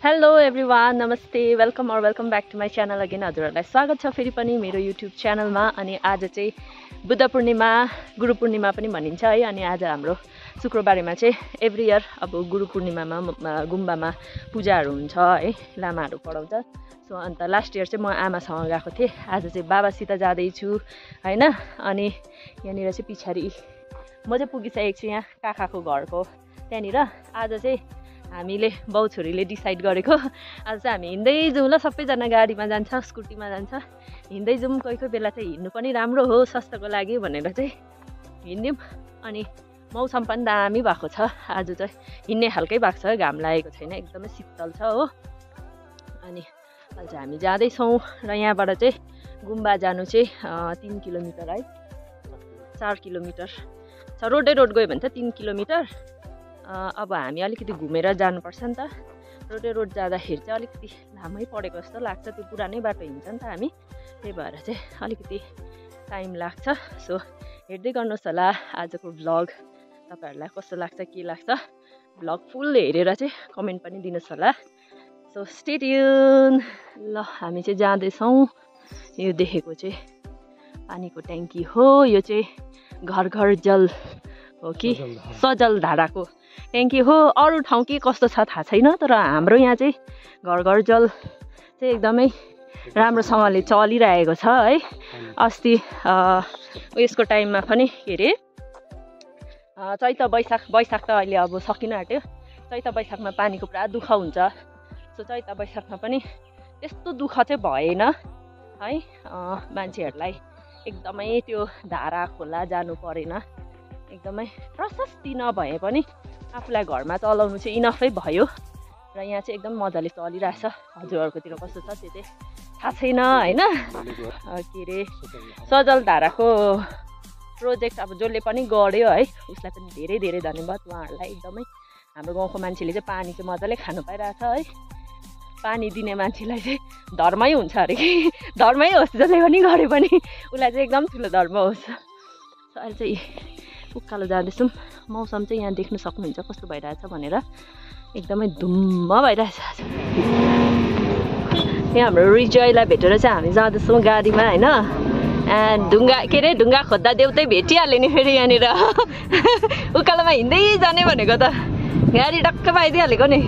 Hello everyone, नमस्ते, welcome back to my channel again. हजुरहरूलाई स्वागत छ फेरि पनि मेरो युट्युब च्यानलमा। अनि आज चाहिँ बुद्ध पूर्णिमा, गुरु पूर्णिमा पनि भनिन्छ है। अनि आज हाम्रो शुक्रबारेमा चाहिँ एभ्री इयर अब गुरु पूर्णिमामा गुम्बामा पूजाहरू हुन्छ है, लामाहरू पढाउँछ। सो अन्त लास्ट इयर चाहिँ म आमासँग गएको थिएँ, आज चाहिँ बाबासित जाँदैछु होइन। अनि यहाँनिर चाहिँ पछाडि म चाहिँ पुगिसकेको छु यहाँ काकाको घरको त्यहाँनिर। आज चाहिँ हामीले बाउ छोरीले डिसाइड गरेको आज चाहिँ हामी हिँड्दै जाउँ ल, सबैजना गाडीमा जान्छ, स्कुटीमा जान्छ, हिँड्दै जाउँ। कोही कोही बेला चाहिँ हिँड्नु पनि राम्रो हो स्वास्थ्यको लागि भनेर चाहिँ हिँड्यौँ। अनि मौसम पनि दामी भएको छ आज चाहिँ, हिँड्ने खालकै भएको छ, घाम लागेको छैन, एकदमै शीतल छ हो। अनि अहिले चाहिँ हामी जाँदैछौँ र यहाँबाट चाहिँ गुम्बा जानु चाहिँ 3 किलोमिटर है, 4 किलोमिटर छ। रोडै रोड गयो भने त 3 किलोमिटर। अब हामी अलिकति घुमेर जानुपर्छ नि त। रोडै रोड जाँदाखेरि चाहिँ अलिकति लामै परेको जस्तो लाग्छ, त्यो पुरानै बाटो हिँड्छ नि त हामी, त्यही भएर चाहिँ अलिकति टाइम लाग्छ। सो हेर्दै गर्नुहोस् होला आजको भ्लग, तपाईँहरूलाई कस्तो लाग्छ के लाग्छ, भ्लग फुल हेरेर चाहिँ कमेन्ट पनि दिनुहोस् होला। So stay tune. ल हामी चाहिँ जाँदैछौँ। यो देखेको चाहिँ पानीको ट्याङ्की हो, यो चाहिँ घर घर जल हो कि सजल धाराको ट्याङ्की हो। अरू ठाउँ के कस्तो छ थाहा छैन, तर हाम्रो यहाँ चाहिँ घर घर जल चाहिँ एकदमै राम्रोसँगले चलिरहेको छ है। अस्ति उयसको टाइममा पनि के अरे चैत वैशाख त अहिले अब सकिन आँट्यो। चैत वैशाखमा पानीको पुरा दुःख हुन्छ। सो चैत वैशाखमा पनि त्यस्तो दुःख चाहिँ भएन है। मान्छेहरूलाई एकदमै त्यो धारा खोला जानु परेन, एकदमै प्रशस्ति नभए पनि आफूलाई घरमा चलाउनु चाहिँ इनफै भयो। र यहाँ चाहिँ एकदम मजाले चलिरहेछ। हजुरहरूकोतिर कस्तो छ त्यो चाहिँ थाहा छैन होइन। के अरे सजल धाराको प्रोजेक्ट अब जसले पनि गर्यो है, उसलाई पनि धेरै धेरै धन्यवाद उहाँहरूलाई। एकदमै हाम्रो गाउँको मान्छेले चाहिँ पानी चाहिँ मजाले खानु पाइरहेछ है। पानी दिने मान्छेलाई चाहिँ धर्मै हुन्छ अरे कि, धर्मै होस्, जसले पनि गरे पनि उसलाई चाहिँ एकदम ठुलो धर्म होस्। अहिले चाहिँ उकालो जाँदैछौँ। मौसम चाहिँ यहाँ देख्न सक्नुहुन्छ कस्तो भइरहेछ भनेर, एकदमै धुम्म भइरहेछ आज। यहाँ हाम्रो रिजयलाई भेटेर चाहिँ हामी जाँदैछौँ गाडीमा होइन। ढुङ्गा के अरे ढुङ्गा खोज्दा देउतै भेटिहाल्यो नि फेरि यहाँनिर। उकालोमा हिँड्दै जाने भनेको त गाडी टक्क पाइदिइहालेको नि।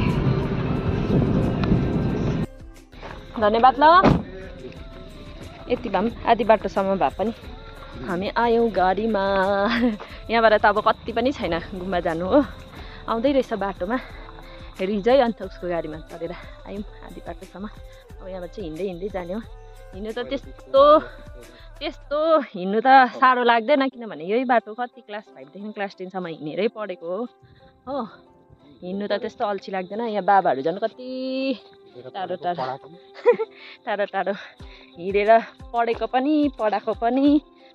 धन्यवाद ल। यति भए पनि आधी बाटोसम्म भए पनि हामी आयौँ गाडीमा। यहाँबाट त अब कति पनि छैन गुम्बा जानु हो, आउँदै रहेछ बाटोमा रिजय, अन्त उसको गाडीमा चढेर आयौँ आधी बाटोसम्म। अब यहाँबाट चाहिँ हिँड्दै हिँड्दै जाने हो। हिँड्नु त त्यस्तो हिँड्नु त साह्रो लाग्दैन, किनभने यही बाटो कति क्लास 5देखि क्लास 10सम्म हिँडेरै पढेको हो। हिँड्नु त त्यस्तो अल्छी लाग्दैन। यहाँ बाबाहरू झन् कति टाढो हिँडेर पढेको पनि पढाएको पनि,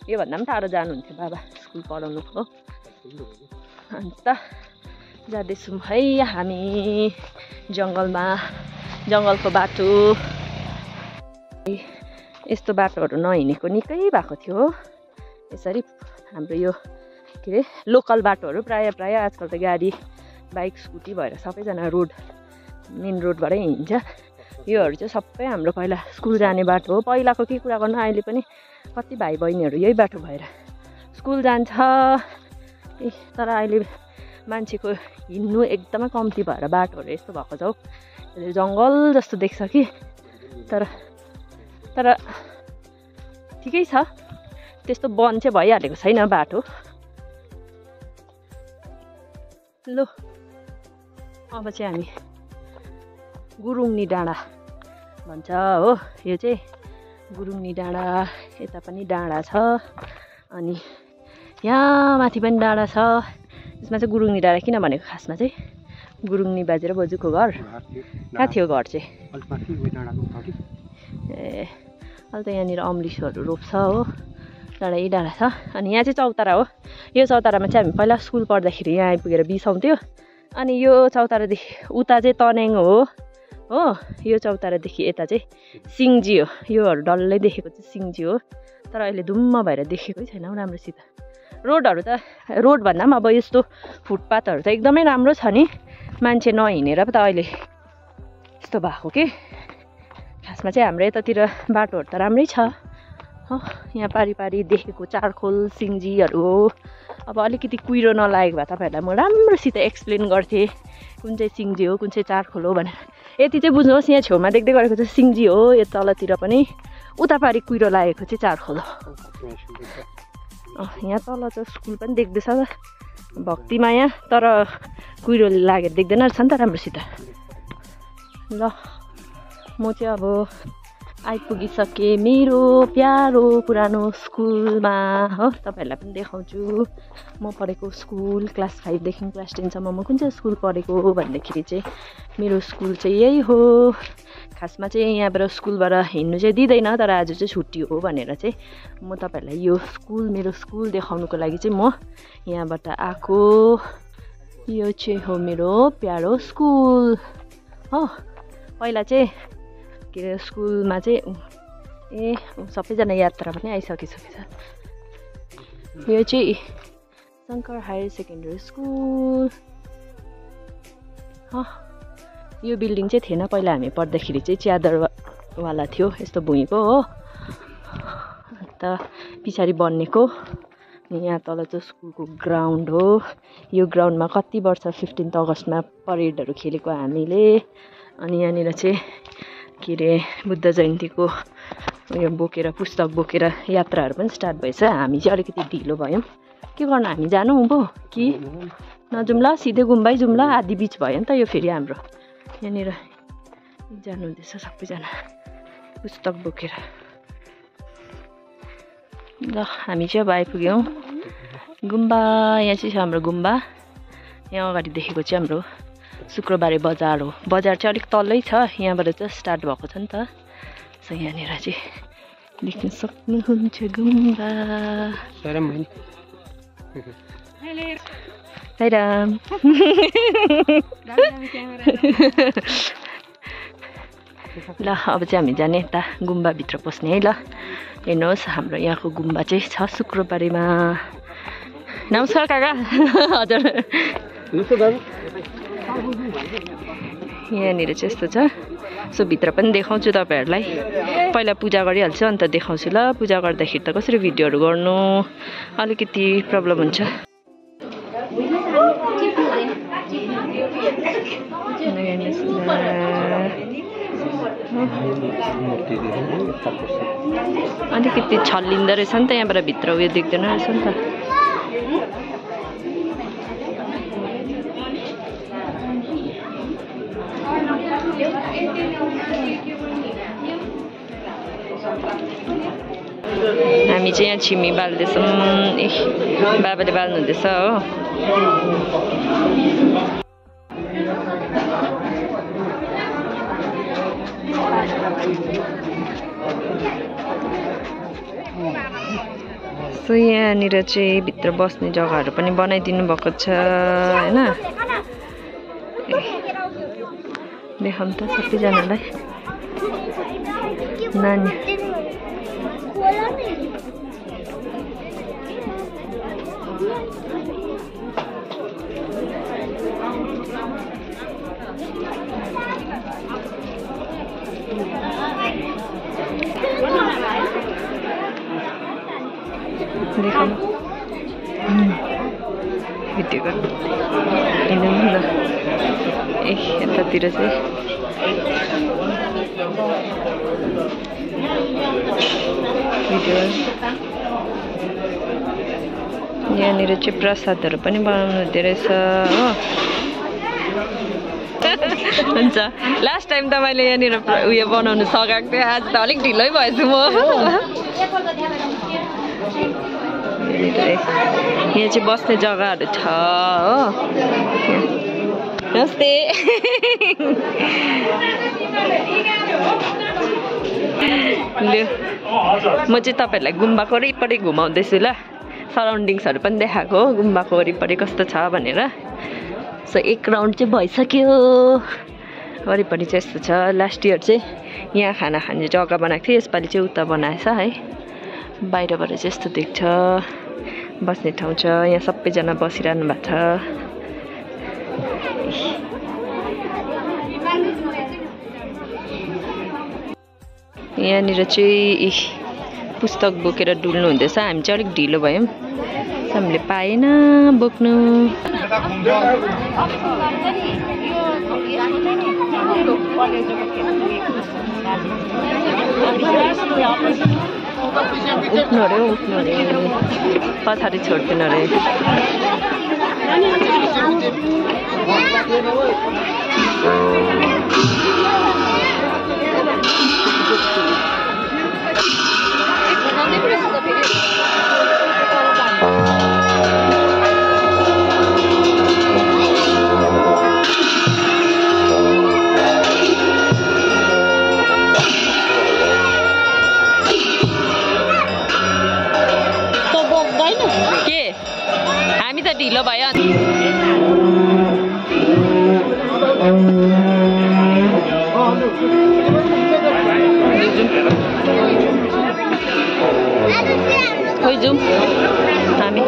योभन्दा पनि टाढो जानुहुन्थ्यो बाबा स्कुल पढाउनु हो। अन्त जाँदैछौँ है हामी जङ्गलमा, जङ्गलको बाटो। यस्तो बाटोहरू नहिँडेको निकै भएको थियो हो। यसरी हाम्रो यो के अरे लोकल बाटोहरू प्रायः आजकल त गाडी बाइक स्कुटी भएर सबैजना रोड मेन रोडबाटै हिँड्छ। योहरू चाहिँ सबै हाम्रो पहिला स्कुल जाने बाटो हो। पहिलाको के कुरा गर्नु, अहिले पनि कति भाइ बहिनीहरू यही बाटो भएर स्कुल जान्छ। तर अहिले मान्छेको हिँड्नु एकदमै कम्ती भएर बाटोहरू यस्तो भएको छ हौ। जङ्गल जस्तो देख्छ कि, तर ठिकै छ, त्यस्तो वन चाहिँ भइहालेको छैन बाटो। ल अब चाहिँ हामी गुरुङनी डाँडा भन्छ हो। यो चाहिँ गुरुङनी डाँडा, यता पनि डाँडा छ, अनि यहाँ माथि पनि डाँडा छ। यसमा चाहिँ गुरुङनी डाँडा किन भनेको, खासमा चाहिँ गुरुङनी बाजे र बोजूको घर कहाँ थियो घर चाहिँ। ए अहिले त यहाँनिर अम्लिसोहरू रोप्छ हो। डाँडा छ। अनि यहाँ चाहिँ चौतारा हो। यो चौतारामा चाहिँ हामी पहिला स्कुल पढ्दाखेरि यहाँ आइपुगेर बिसाउँथ्यो। अनि यो चौतारादेखि उता चाहिँ तन्याङ हो। यो चौतारादेखि यता चाहिँ सिङ्जी हो। योहरू डल्लै देखेको चाहिँ सिङ्जी हो, तर अहिले धुम्म भएर देखेकै छैन हौ राम्रोसित। रोडहरू त रोड भन्दा पनि अब यस्तो फुटपाथहरू त एकदमै राम्रो छ नि, मान्छे नहिँडेर पो त अहिले त्यस्तो भएको के खासमा चाहिँ हाम्रो यतातिर बाटोहरू त राम्रै छ हो यहाँ पारी देखेको चारखोल सिङ्जीहरू हो अब अलिकति कुहिरो नलागेको भए तपाईँहरूलाई म राम्रोसित एक्सप्लेन गर्थेँ कुन चाहिँ सिङ्जी हो कुन चाहिँ चारखोल हो भनेर यति चाहिँ बुझ्नुहोस् यहाँ छेउमा देख्दै गरेको चाहिँ सिङ्जी हो यो तलतिर पनि उता पारी कुहिरो लागेको चाहिँ चारखोल हो यहाँ तल चाहिँ स्कुल पनि देख्दैछ भक्तिमाया तर कुहिरो लागेर देख्दैन रहेछ नि त राम्रोसित ल म चाहिँ अब आइपुगिसकेँ मेरो प्यारो पुरानो स्कुलमा हो तपाईँहरूलाई पनि देखाउँछु म पढेको स्कुल क्लास 5 देखि क्लास 10 सम्म म कुन चाहिँ स्कुल पढेको भन्दाखेरि चाहिँ मेरो स्कुल चाहिँ यही हो खासमा चाहिँ यहाँबाट स्कुलबाट हिँड्नु चाहिँ दिँदैन तर आज चाहिँ छुट्टी हो भनेर चाहिँ म तपाईँहरूलाई यो स्कुल मेरो स्कुल देखाउनुको लागि चाहिँ म यहाँबाट आएको यो चाहिँ हो मेरो प्यारो स्कुल हो पहिला चाहिँ के अरे स्कुलमा चाहिँ ए सबैजना यात्रा पनि आइसकेछ यो चाहिँ शङ्कर हायर सेकेन्डरी स्कुल यो बिल्डिङ चाहिँ थिएन पहिला हामी पढ्दाखेरि चाहिँ च्यादरवाला थियो यस्तो भुइँको हो अन्त पछाडि बन्नेको यहाँ तल चाहिँ स्कुलको ग्राउन्ड हो यो ग्राउन्डमा कति वर्ष 15 अगस्तमा परेडहरू खेलेको हामीले अनि यहाँनिर चाहिँ के अरे बुद्ध जयन्तीको उयो बोकेर पुस्तक बोकेर यात्राहरू पनि स्टार्ट भएछ हामी चाहिँ अलिकति ढिलो भयौँ के गर्नु हामी जानु हुँदो कि नजाउँला सिधै गुम्बै जाउँला आधी बिच भयो नि त यो फेरि हाम्रो यहाँनिर जानुहुँदैछ सबैजना पुस्तक बोकेर ल हामी चाहिँ अब आइपुग्यौँ गुम्बा यहाँ चाहिँ छ हाम्रो गुम्बा यहाँ अगाडि देखेको चाहिँ हाम्रो शुक्रबारे बजार हो बजार चाहिँ अलिक तलै छ यहाँबाट चाहिँ स्टार्ट भएको छ नि त सो यहाँनिर चाहिँ देख्न सक्नुहुन्छ गुम्बा राम ल अब चाहिँ हामी जाने यता गुम्बाभित्र पस्ने है ल हेर्नुहोस् हाम्रो यहाँको गुम्बा चाहिँ छ शुक्रबारेमा नमस्कार काका हजुर यहाँनिर चाहिँ यस्तो छ सो भित्र पनि देखाउँछु तपाईँहरूलाई पहिला पूजा गरिहाल्छु अन्त देखाउँछु ल पूजा गर्दाखेरि त कसरी भिडियोहरू गर्नु अलिकति प्रब्लम हुन्छ अलिकति छल्लिँदो रहेछ नि त यहाँबाट भित्र उयो देख्दैन रहेछ नि त हामी चाहिँ यहाँ छिमी बाल्दैछौँ बाबाले बाल्नुहुँदैछ हो सो यहाँनिर चाहिँ भित्र बस्ने जग्गाहरू पनि बनाइदिनु भएको छ हैन देखाउँ त सबैजनालाई नानी देखाउँ भिडियो गर्नु हिँड्नु न ए यतातिर चाहिँ भिडियो यहाँनिर चाहिँ प्रसादहरू पनि बनाउनु हुँदो रहेछ हो हुन्छ लास्ट टाइम त मैले यहाँनिर उयो बनाउनु सघाएको थिएँ आज त अलिक ढिलै भएछु म यहाँ चाहिँ बस्ने जग्गाहरू छ हो नमस्ते म चाहिँ तपाईँहरूलाई गुम्बाको वरिपरि घुमाउँदैछु ल सराउन्डिङ्सहरू पनि देखाएको हो गुम्बाको वरिपरि कस्तो छ भनेर सो एक राउन्ड चाहिँ भइसक्यो वरिपरि चाहिँ यस्तो छ लास्ट इयर चाहिँ यहाँ खाना खाने जग्गा बनाएको थियो यसपालि चाहिँ उता बनाएछ है बाहिरबाट चाहिँ यस्तो देख्छ बस्ने ठाउँ छ यहाँ सबैजना बसिरहनु भएको छ यहाँनिर चाहिँ पुस्तक बोकेर डुल्नु हुँदैछ। हामी चाहिँ अलिक ढिलो भयौँ, हामीले पाएन बोक्नु। उठ्नु अरे पछाडि छोड्दैन अरे। के हामी त ढिलो भयो। खोइ जाउँ हामी।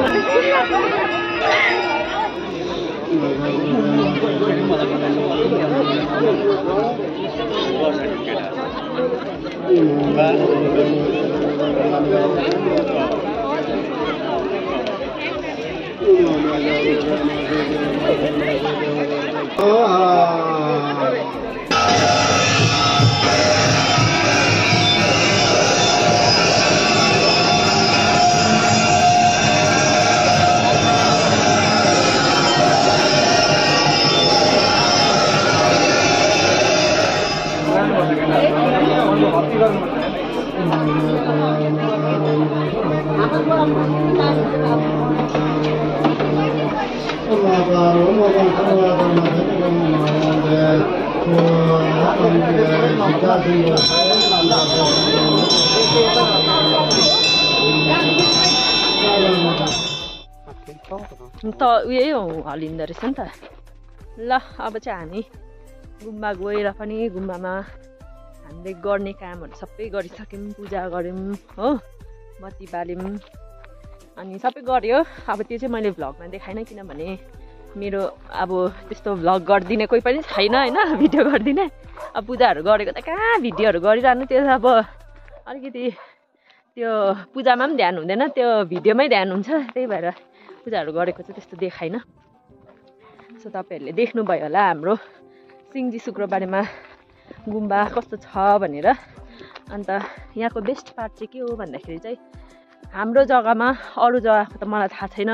त उयो हलिँदो रहेछ नि त। ल अब चाहिँ हामी गुम्बा गएर पनि गुम्बामा हामीले गर्ने कामहरू सबै गरिसक्यौँ। पूजा गऱ्यौँ हो, बत्ती बाल्यौँ अनि सबै गऱ्यो। अब त्यो चाहिँ मैले भ्लगमा देखाइनँ किनभने मेरो अब त्यस्तो भ्लग गरिदिने कोही पनि छैन होइन, भिडियो गरिदिने। अब पूजाहरू गरेको त कहाँ भिडियोहरू गरिरहनु, त्यो अब अलिकति त्यो पूजामा पनि ध्यान हुँदैन, त्यो भिडियोमै ध्यान हुन्छ। त्यही भएर पूजाहरू गरेको चाहिँ त्यस्तो देखाइनँ। सो तपाईँहरूले देख्नुभयो होला हाम्रो सिङ्जी शुक्रबारेमा गुम्बा कस्तो छ भनेर। अन्त यहाँको बेस्ट पार्ट चाहिँ के हो भन्दाखेरि चाहिँ हाम्रो जग्गामा अरू जग्गाको त मलाई थाहा छैन,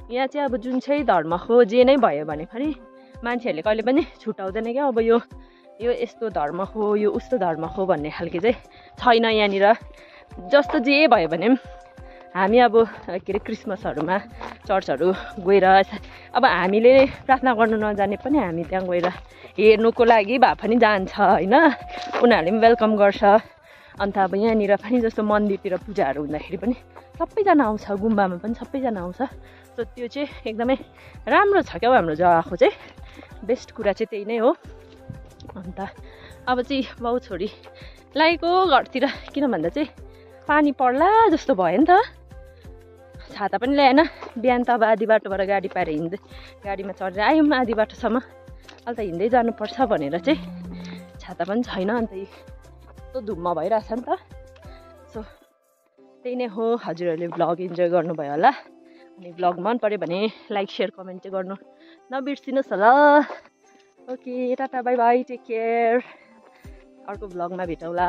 यहाँ चाहिँ अब जुन चाहिँ धर्मको जे नै भयो भने पनि मान्छेहरूले कहिले पनि छुट्याउँदैन क्या। अब यो यस्तो धर्म हो, यो उस्तो धर्म हो भन्ने खालके चाहिँ छैन यहाँनिर। जस्तो जे भयो भने पनि हामी अब के अरे क्रिसमसहरूमा चर्चहरू गएर अब हामीले प्रार्थना गर्नु नजाने पनि हामी त्यहाँ गएर हेर्नुको लागि भए पनि जान्छ होइन, उनीहरूले पनि वेलकम गर्छ। अन्त अब यहाँनिर पनि जस्तो मन्दिरतिर पूजाहरू हुँदाखेरि पनि सबैजना आउँछ, गुम्बामा पनि सबैजना आउँछ। सो त्यो चाहिँ एकदमै राम्रो छ क्या हाम्रो जग्गाको चाहिँ। बेस्ट कुरा चाहिँ त्यही नै हो। अन्त अब चाहिँ बाउ छोरी लागेको घरतिर, किन भन्दा चाहिँ पानी पर्ला जस्तो भयो नि त। छाता पनि ल्याएन, बिहान त अब आधी बाटोबाट गाडी पाएर हिँड्दै गाडीमा चढेर आयौँ आधी बाटोसम्म, अहिले त हिँड्दै जानुपर्छ भनेर चाहिँ छाता पनि छैन। अन्त यस्तो धुम्म भइरहेछ नि त। सो त्यही नै हो। हजुरहरूले भ्लग इन्जोय गर्नुभयो होला। अनि भ्लग मन पऱ्यो भने लाइक सेयर कमेन्ट चाहिँ गर्नु नबिर्सिनुहोस् होला। Okay tata bye bye, take care. अर्को भ्लगमा भेटौँला।